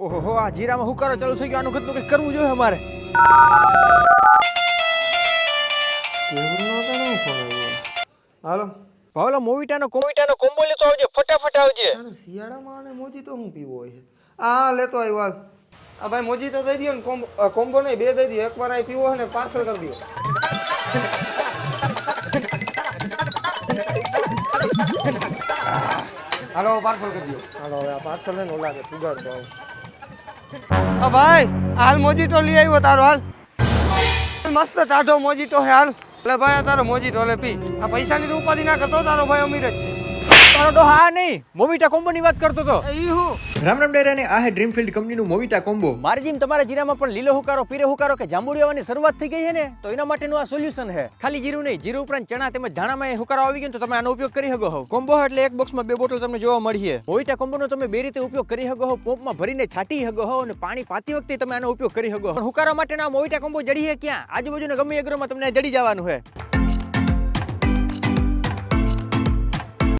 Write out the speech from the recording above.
ઓહો આ જીરામાં હુકારો ચાલુ થઈ ગયો, આનું ખતનું કંઈક કરવું જોઈએ અમારે. હાલો ભાવલા મોવિટાનો કોમ્બો લેતો આવજે, ફટાફટ આવજે. શિયાળામાં આને મોજી તો હું પીવો હોય છે. હા લેતો આવ્યો હાલ. આ ભાઈ મોજી તો દઈ દો ને, કોમ્બો નહીં, બે દઈ દો. એકવાર આ પીવો હોય ને પાર્સલ કરી દો. હાલો પાર્સલ કરી દો. હાલો હવે આ પાર્સલ ને ઓલા કે પુગાડતો આવું. આ ભાઈ હાલ મોજીટો લઈ આવ્યો તારો, હાલ મસ્ત ટાઢો મોજીટો હે હાલ. એટલે ભાઈ આ તારો મોજીટો લે પી. આ પૈસાની તો ઉપાધિ ના કરતો, તારો ભાઈ અમીર જ છે. તારો ડો હા નહીં, મોવિટા કોમ્બોની વાત કરતો તો. ઈ હું રામ ડેરાને આ હે ડ્રીમફિલ્ડ કંપનીનું મોવિટા કોમ્બો. મારી જેમ તમારા જીરામાં પણ લીલો હુકારો, પીળો હુકારો કે જાંબુડી આવવાની શરૂઆત થઈ ગઈ છે ને, તો એના માટેનું આ સોલ્યુશન છે. ખાલી જીરું નહીં, જીરું ઉપરાંત ચણા તેમજ ધાણામાં હુકારો આવી ગયો તો તમે આનો ઉપયોગ કરી શકો છો. કોમ્બો એટલે એક બોક્સમાં 2 બોટલ તમને જોવા મળી છે. મોવિટા કોમ્બોનો તમે 2 રીતે ઉપયોગ કરી શકો છો. પોપમાં ભરીને છાંટી શકો છો અને પાણી પાતી વખતે તમે આનો ઉપયોગ કરી શકો છો. હુકારા માટેના મોવિટા કોમ્બો જડી છે ક્યાં? આજુબાજુના ગમે એગ્રોમાં તમને જડી જવાનું છે.